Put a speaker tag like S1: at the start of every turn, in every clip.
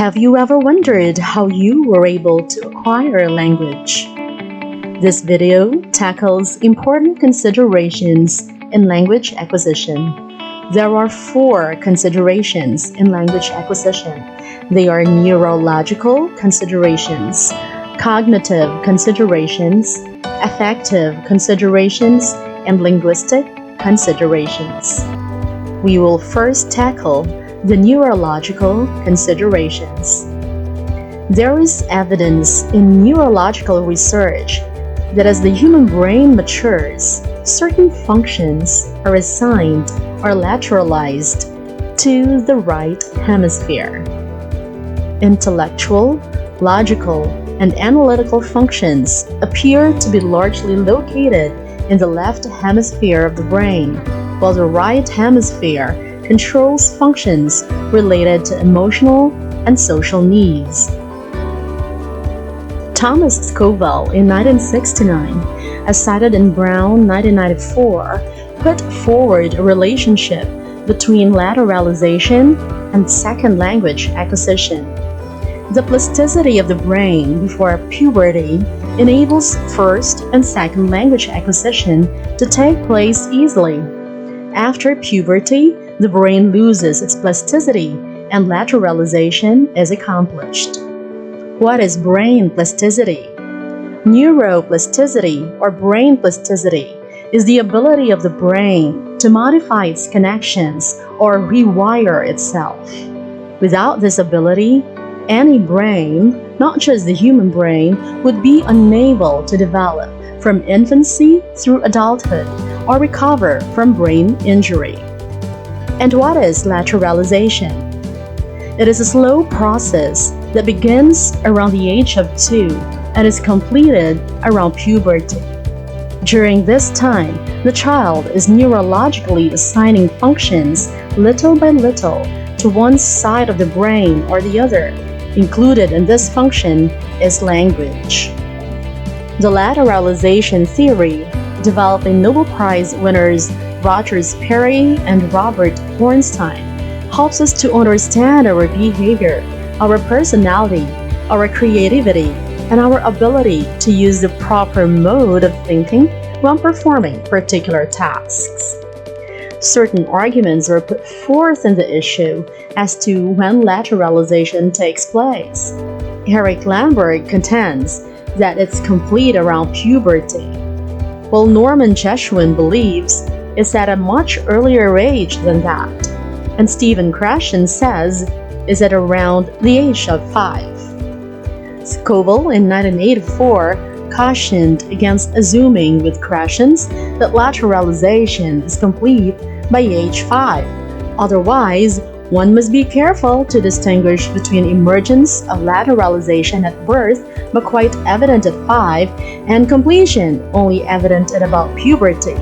S1: Have you ever wondered how you were able to acquire a language? This video tackles important considerations in language acquisition. There are 4 considerations in language acquisition. They are neurological considerations, cognitive considerations, affective considerations, and linguistic considerations. We will first tackle the neurological considerations. There is evidence in neurological research that as the human brain matures, certain functions are assigned or lateralized to the right hemisphere. Intellectual, logical, and analytical functions appear to be largely located in the left hemisphere of the brain, while the right hemisphere controls functions related to emotional and social needs. Thomas Scoville in 1969, as cited in Brown 1994, put forward a relationship between lateralization and second language acquisition. The plasticity of the brain before puberty enables first and second language acquisition to take place easily. After puberty, the brain loses its plasticity and lateralization is accomplished. What is brain plasticity? Neuroplasticity or brain plasticity is the ability of the brain to modify its connections or rewire itself. Without this ability, any brain, not just the human brain, would be unable to develop from infancy through adulthood or recover from brain injury. And what is lateralization? It is a slow process that begins around the age of 2 and is completed around puberty. During this time, the child is neurologically assigning functions little by little to one side of the brain or the other. Included in this function is language. The lateralization theory, developed by Nobel Prize winners Roger Sperry and Robert Ornstein, helps us to understand our behavior, our personality, our creativity, and our ability to use the proper mode of thinking when performing particular tasks. Certain arguments are put forth in the issue as to when lateralization takes place. Eric Lamberg contends that it's complete around puberty, while Norman Jesuin believes it's at a much earlier age than that, and Stephen Krashen says is at around the age of 5. Scoville in 1984 cautioned against assuming with Krashens that lateralization is complete by age 5. Otherwise, one must be careful to distinguish between emergence of lateralization at birth but quite evident at 5 and completion only evident at about puberty.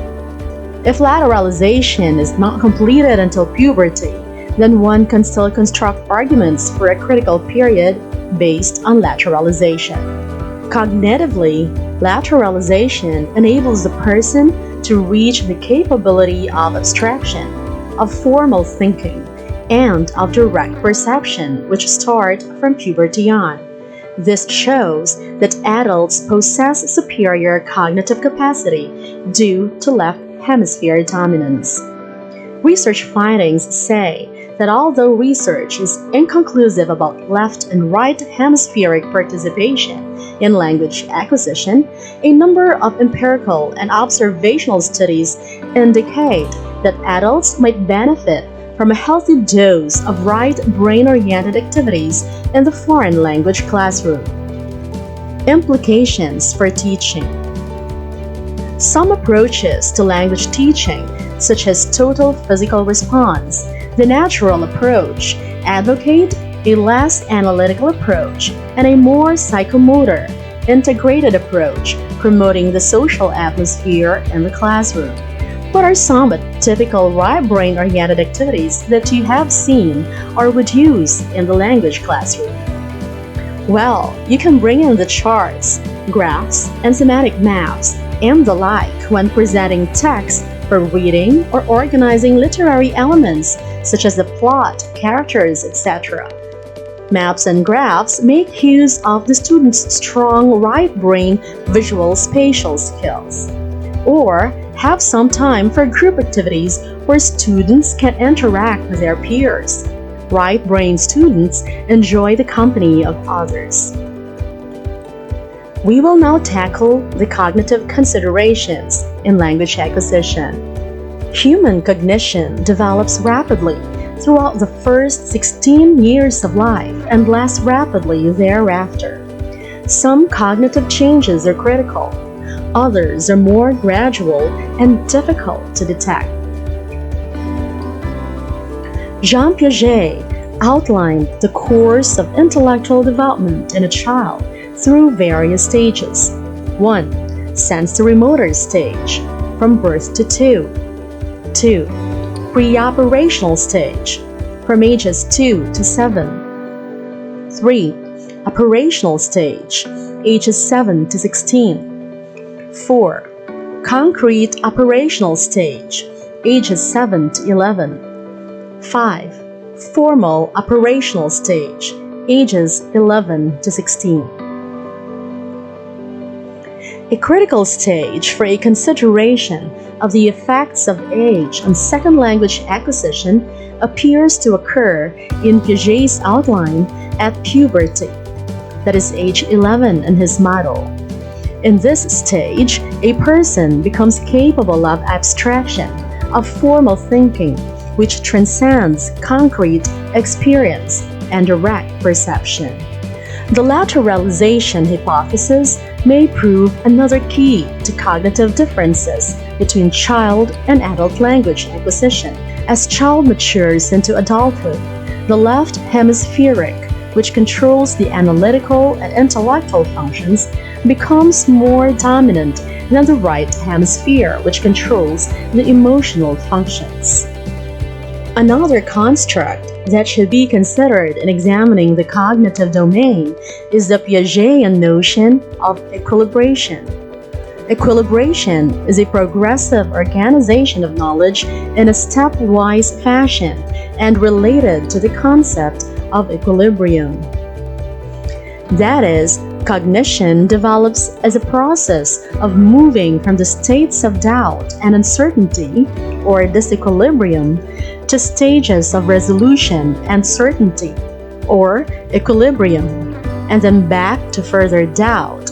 S1: If lateralization is not completed until puberty, then one can still construct arguments for a critical period based on lateralization. Cognitively, lateralization enables the person to reach the capability of abstraction, of formal thinking, and of direct perception, which start from puberty on. This shows that adults possess superior cognitive capacity due to left hemisphere dominance. Research findings say that although research is inconclusive about left and right hemispheric participation in language acquisition, a number of empirical and observational studies indicate that adults might benefit from a healthy dose of right brain-oriented activities in the foreign language classroom. Implications for teaching. Some approaches to language teaching, such as total physical response, the natural approach, advocate a less analytical approach and a more psychomotor, integrated approach, promoting the social atmosphere in the classroom. What are some typical right brain-oriented activities that you have seen or would use in the language classroom? Well, you can bring in the charts, graphs, and semantic maps, and the like when presenting text for reading or organizing literary elements such as the plot, characters, etc. Maps and graphs make use of the student's strong right brain visual spatial skills. Or have some time for group activities where students can interact with their peers. Right brain students enjoy the company of others. We will now tackle the cognitive considerations in language acquisition. Human cognition develops rapidly throughout the first 16 years of life and less rapidly thereafter. Some cognitive changes are critical, others are more gradual and difficult to detect. Jean Piaget outlined the course of intellectual development in a child through various stages. 1. Sensory-motor stage, from birth to 2. 2. Pre-operational stage, from ages 2 to 7. 3. Operational stage, ages 7 to 16. 4. Concrete operational stage, ages 7 to 11. 5. Formal operational stage, ages 11 to 16. A critical stage for a consideration of the effects of age on second language acquisition appears to occur in Piaget's outline at puberty, that is age 11 in his model. In this stage, a person becomes capable of abstraction, of formal thinking, which transcends concrete experience and direct perception. The lateralization hypothesis may prove another key to cognitive differences between child and adult language acquisition. As child matures into adulthood, the left hemispheric, which controls the analytical and intellectual functions, becomes more dominant than the right hemisphere, which controls the emotional functions. Another construct that should be considered in examining the cognitive domain is the Piagetian notion of equilibration. Equilibration is a progressive organization of knowledge in a stepwise fashion and related to the concept of equilibrium. That is, cognition develops as a process of moving from the states of doubt and uncertainty, or disequilibrium, to stages of resolution and certainty, or equilibrium, and then back to further doubt,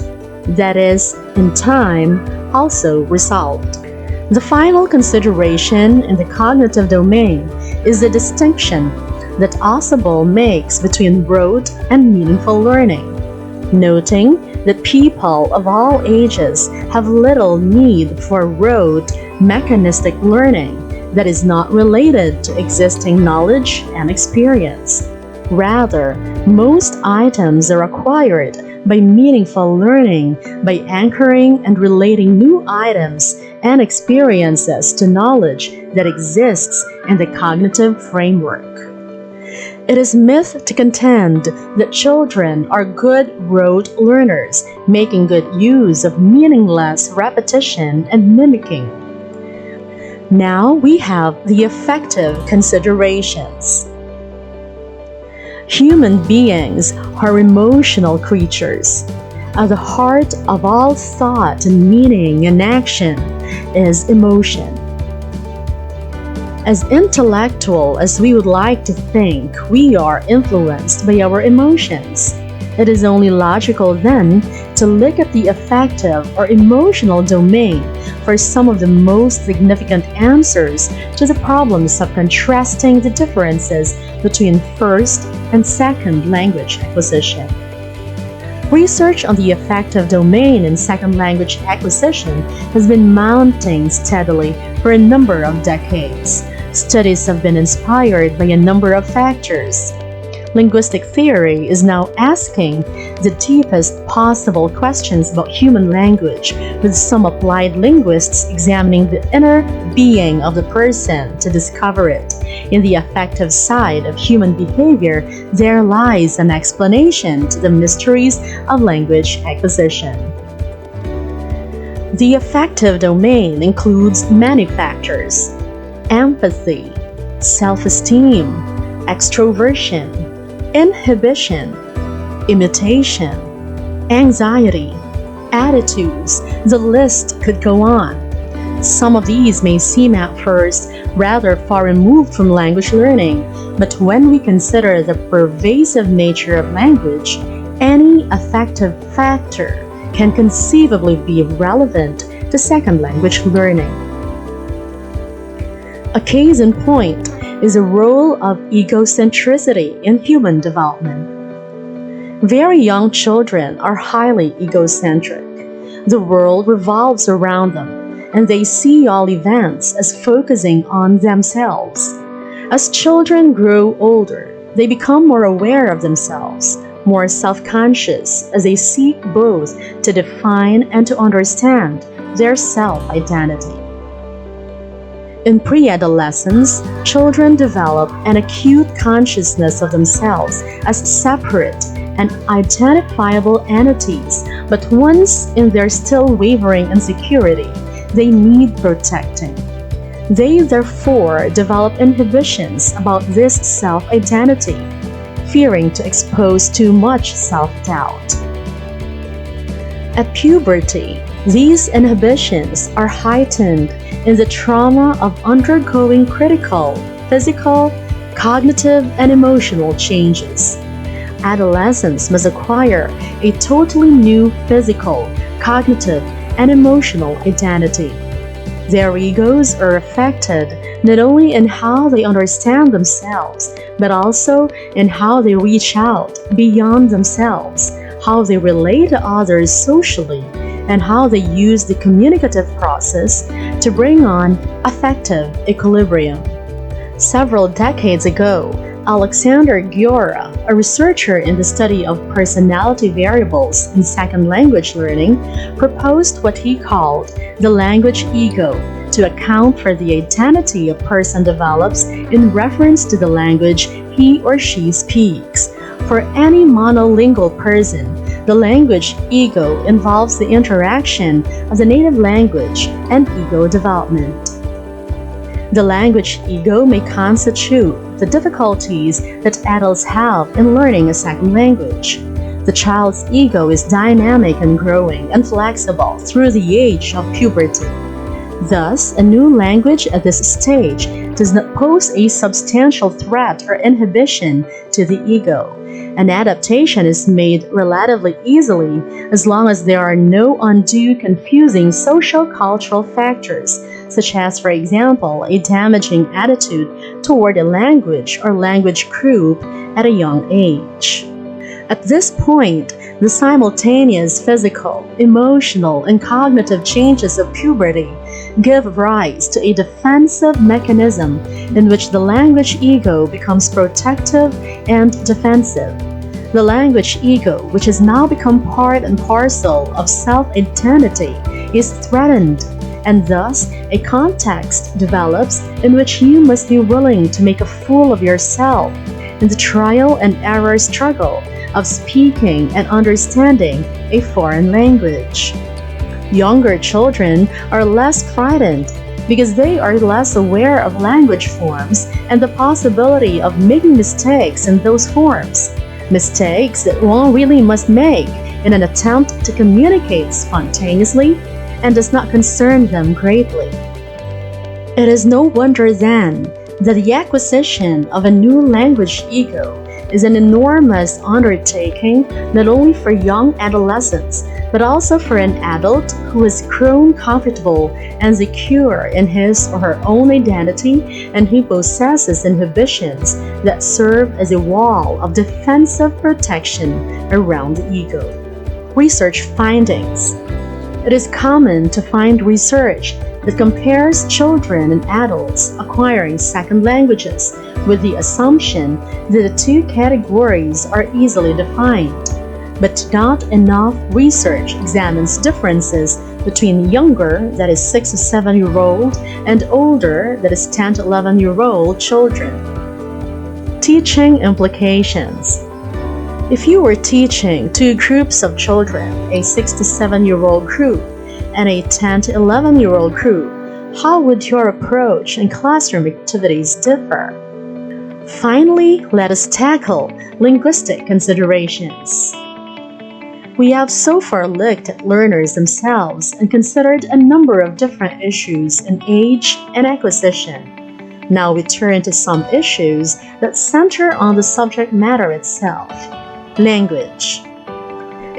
S1: that is, in time, also resolved. The final consideration in the cognitive domain is the distinction that Ausubel makes between rote and meaningful learning, noting that people of all ages have little need for rote, mechanistic learning that is not related to existing knowledge and experience. Rather, most items are acquired by meaningful learning by anchoring and relating new items and experiences to knowledge that exists in the cognitive framework. It is myth to contend that children are good rote learners, making good use of meaningless repetition and mimicking. Now we have the affective considerations. Human beings are emotional creatures. At the heart of all thought and meaning and action is emotion. As intellectual as we would like to think, we are influenced by our emotions. It is only logical then to look at the affective or emotional domain for some of the most significant answers to the problems of contrasting the differences between first and second language acquisition. Research on the affective domain in second language acquisition has been mounting steadily for a number of decades. Studies have been inspired by a number of factors. Linguistic theory is now asking the deepest possible questions about human language, with some applied linguists examining the inner being of the person to discover it. In the affective side of human behavior, there lies an explanation to the mysteries of language acquisition. The affective domain includes many factors: empathy, self-esteem, extroversion, inhibition, imitation, anxiety, attitudes. The list could go on. Some of these may seem at first rather far removed from language learning, but when we consider the pervasive nature of language, any affective factor can conceivably be relevant to second language learning. A case in point is the role of egocentricity in human development. Very young children are highly egocentric. The world revolves around them, and they see all events as focusing on themselves. As children grow older, they become more aware of themselves, more self-conscious as they seek both to define and to understand their self-identity. In pre-adolescence, children develop an acute consciousness of themselves as separate and identifiable entities, but once in their still wavering insecurity, they need protecting. They therefore develop inhibitions about this self-identity, fearing to expose too much self-doubt. At puberty, these inhibitions are heightened in the trauma of undergoing critical, physical, cognitive, and emotional changes. Adolescents must acquire a totally new physical, cognitive, and emotional identity. Their egos are affected not only in how they understand themselves, but also in how they reach out beyond themselves, how they relate to others socially, and how they use the communicative process to bring on affective equilibrium. Several decades ago, Alexander Giora, a researcher in the study of personality variables in second language learning, proposed what he called the language ego to account for the identity a person develops in reference to the language he or she speaks. For any monolingual person, the language ego involves the interaction of the native language and ego development. The language ego may constitute the difficulties that adults have in learning a second language. The child's ego is dynamic and growing and flexible through the age of puberty. Thus, a new language at this stage does not pose a substantial threat or inhibition to the ego. An adaptation is made relatively easily as long as there are no undue confusing social-cultural factors, such as, for example, a damaging attitude toward a language or language group at a young age. At this point, the simultaneous physical, emotional, and cognitive changes of puberty give rise to a defensive mechanism in which the language ego becomes protective and defensive. The language ego, which has now become part and parcel of self-identity, is threatened, and thus a context develops in which you must be willing to make a fool of yourself in the trial and error struggle of speaking and understanding a foreign language. Younger children are less frightened because they are less aware of language forms and the possibility of making mistakes in those forms, mistakes that one really must make in an attempt to communicate spontaneously and does not concern them greatly. It is no wonder then that the acquisition of a new language ego is an enormous undertaking not only for young adolescents, but also for an adult who has grown comfortable and secure in his or her own identity and who possesses inhibitions that serve as a wall of defensive protection around the ego. Research findings. It is common to find research that compares children and adults acquiring second languages with the assumption that the two categories are easily defined. But not enough research examines differences between younger, that is 6 to 7-year-old, and older, that is 10 to 11-year-old children. Teaching implications. If you were teaching two groups of children, a 6 to 7-year-old group and a 10 to 11-year-old group, how would your approach and classroom activities differ? Finally, let us tackle linguistic considerations. We have so far looked at learners themselves and considered a number of different issues in age and acquisition. Now we turn to some issues that center on the subject matter itself, language.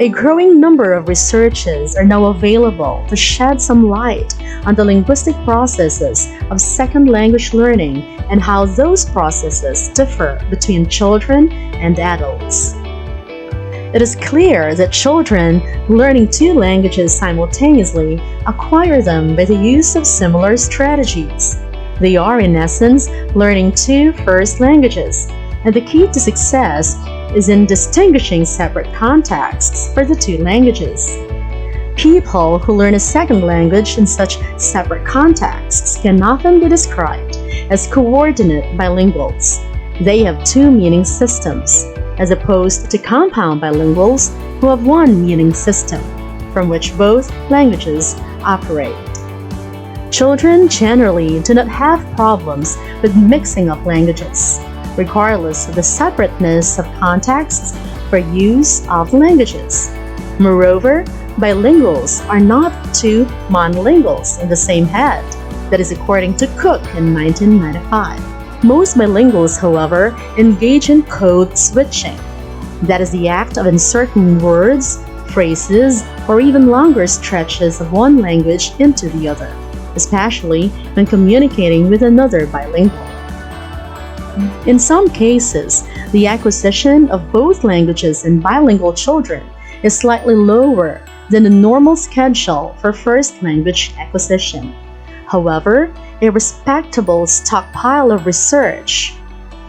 S1: A growing number of researches are now available to shed some light on the linguistic processes of second language learning and how those processes differ between children and adults. It is clear that children learning two languages simultaneously acquire them by the use of similar strategies. They are, in essence, learning two first languages, and the key to success is in distinguishing separate contexts for the two languages. People who learn a second language in such separate contexts can often be described as coordinate bilinguals. They have two meaning systems, as opposed to compound bilinguals who have one meaning system, from which both languages operate. Children generally do not have problems with mixing up languages, regardless of the separateness of contexts for use of languages. Moreover, bilinguals are not two monolinguals in the same head. That is according to Cook in 1995. Most bilinguals, however, engage in code switching. That is the act of inserting words, phrases, or even longer stretches of one language into the other, especially when communicating with another bilingual. In some cases, the acquisition of both languages in bilingual children is slightly lower than the normal schedule for first language acquisition. However, a respectable stockpile of research,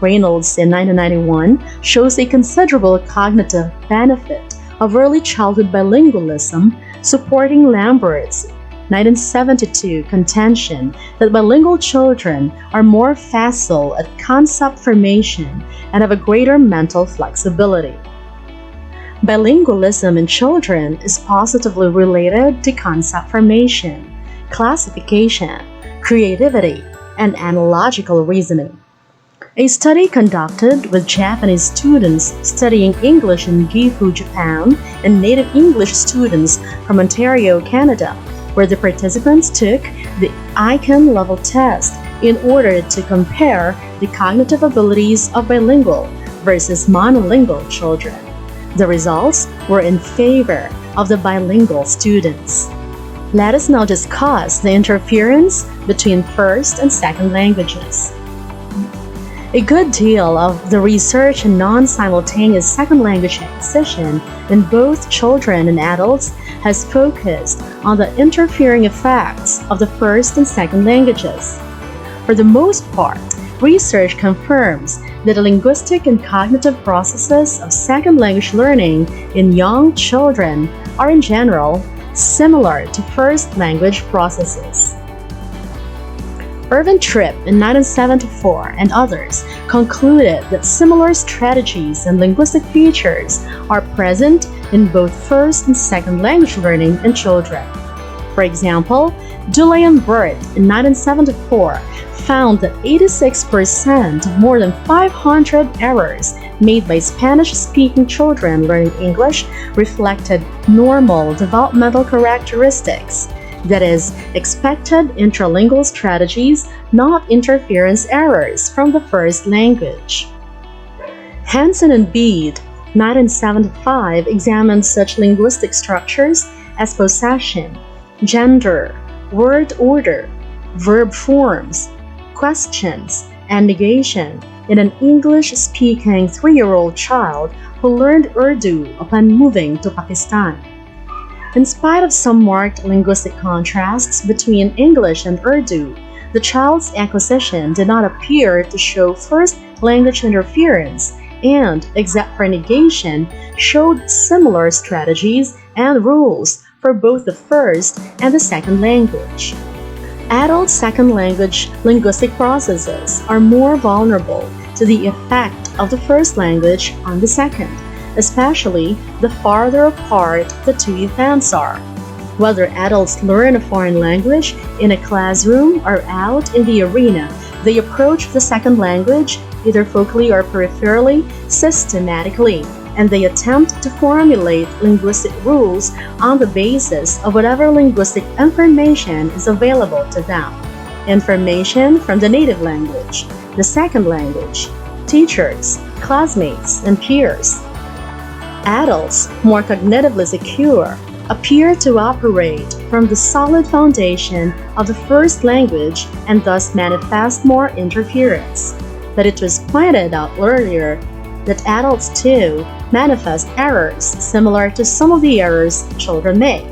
S1: Reynolds in 1991, shows a considerable cognitive benefit of early childhood bilingualism, supporting Lambert's 1972 contention that bilingual children are more facile at concept formation and have a greater mental flexibility. Bilingualism in children is positively related to concept formation, classification, creativity, and analogical reasoning. A study conducted with Japanese students studying English in Gifu, Japan, and native English students from Ontario, Canada, where the participants took the ICAN level test in order to compare the cognitive abilities of bilingual versus monolingual children. The results were in favor of the bilingual students. Let us now discuss the interference between first and second languages. A good deal of the research in non-simultaneous second language acquisition in both children and adults has focused on the interfering effects of the first and second languages. For the most part, research confirms that the linguistic and cognitive processes of second language learning in young children are in general similar to first language processes. Irvin Tripp in 1974 and others concluded that similar strategies and linguistic features are present in both first and second language learning in children. For example, Dulay and Burt in 1974 found that 86% of more than 500 errors made by Spanish-speaking children learning English reflected normal developmental characteristics, that is, expected intralingual strategies, not interference errors from the first language. Hansen and Bede, 1975, examined such linguistic structures as possession, gender, word order, verb forms, questions, and negation in an English-speaking 3-year-old child who learned Urdu upon moving to Pakistan. In spite of some marked linguistic contrasts between English and Urdu, the child's acquisition did not appear to show first language interference and, except for negation, showed similar strategies and rules for both the first and the second language. Adult second language linguistic processes are more vulnerable to the effect of the first language on the second, especially the farther apart the two events are. Whether adults learn a foreign language in a classroom or out in the arena, they approach the second language either focally or peripherally, systematically, and they attempt to formulate linguistic rules on the basis of whatever linguistic information is available to them. Information from the native language, the second language, teachers, classmates, and peers. Adults, more cognitively secure, appear to operate from the solid foundation of the first language and thus manifest more interference. But it was pointed out earlier that adults too manifest errors similar to some of the errors children make,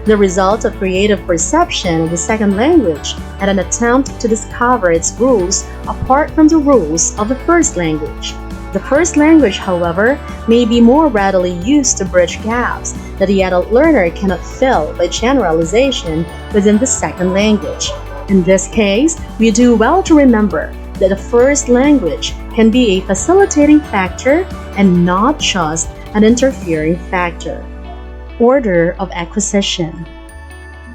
S1: the result of creative perception of the second language and an attempt to discover its rules apart from the rules of the first language. The first language, however, may be more readily used to bridge gaps that the adult learner cannot fill by generalization within the second language. In this case, we do well to remember that the first language can be a facilitating factor and not just an interfering factor. Order of acquisition.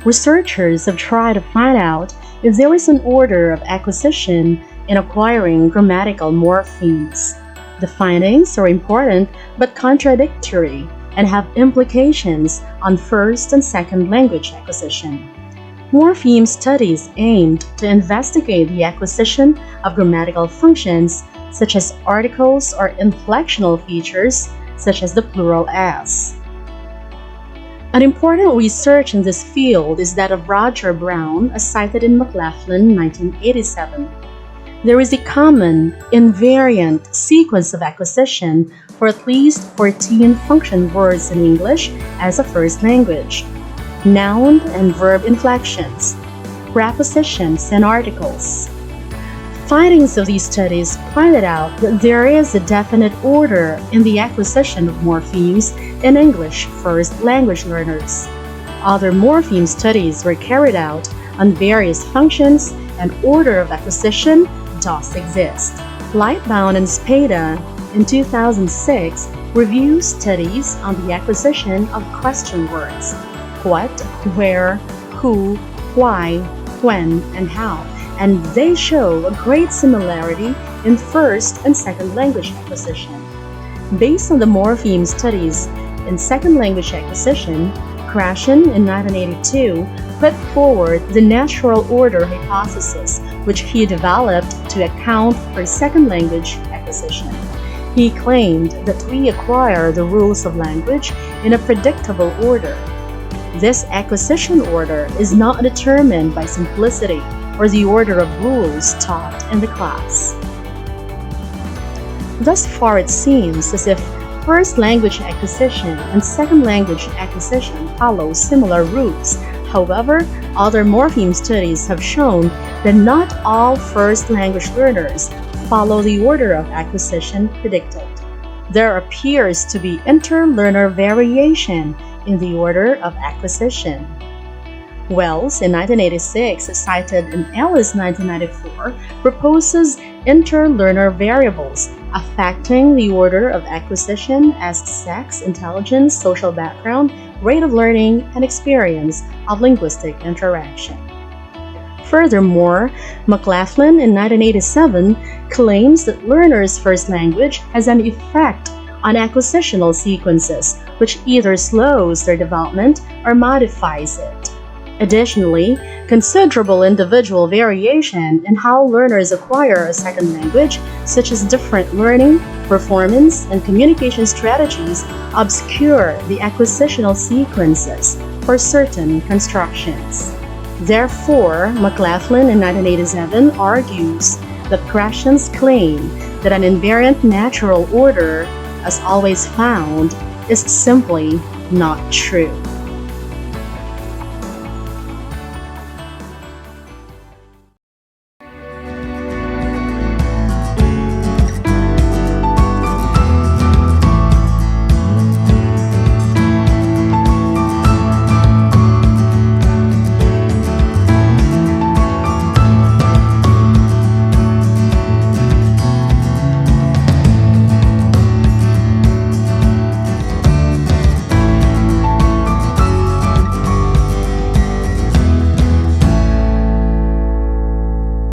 S1: Researchers have tried to find out if there is an order of acquisition in acquiring grammatical morphemes. The findings are important but contradictory and have implications on first and second language acquisition. Morpheme studies aimed to investigate the acquisition of grammatical functions such as articles or inflectional features such as the plural s. An important research in this field is that of Roger Brown, as cited in McLaughlin, 1987. There is a common, invariant sequence of acquisition for at least 14 function words in English as a first language: noun and verb inflections, prepositions, and articles. Findings of these studies pointed out that there is a definite order in the acquisition of morphemes in English first language learners. Other morpheme studies were carried out on various functions, and order of acquisition does exist. Lightbound and Spada in 2006 reviewed studies on the acquisition of question words: what, where, who, why, when, and how, and they show a great similarity in first and second language acquisition. Based on the morpheme studies in second language acquisition, Krashen in 1982 put forward the natural order hypothesis, which he developed to account for second language acquisition. He claimed that we acquire the rules of language in a predictable order. This acquisition order is not determined by simplicity or the order of rules taught in the class. Thus far, it seems as if first language acquisition and second language acquisition follow similar rules. However, other morpheme studies have shown that not all first language learners follow the order of acquisition predicted. There appears to be inter-learner variation in the order of acquisition. Wells in 1986, cited in Ellis 1994, proposes inter-learner variables affecting the order of acquisition as sex, intelligence, social background, rate of learning, and experience of linguistic interaction. Furthermore, McLaughlin in 1987 claims that learners' first language has an effect on acquisitional sequences, which either slows their development or modifies it. Additionally, considerable individual variation in how learners acquire a second language, such as different learning, performance, and communication strategies, obscure the acquisitional sequences for certain constructions. Therefore, McLaughlin in 1987 argues that Krashen's claim that an invariant natural order, as always found, is simply not true.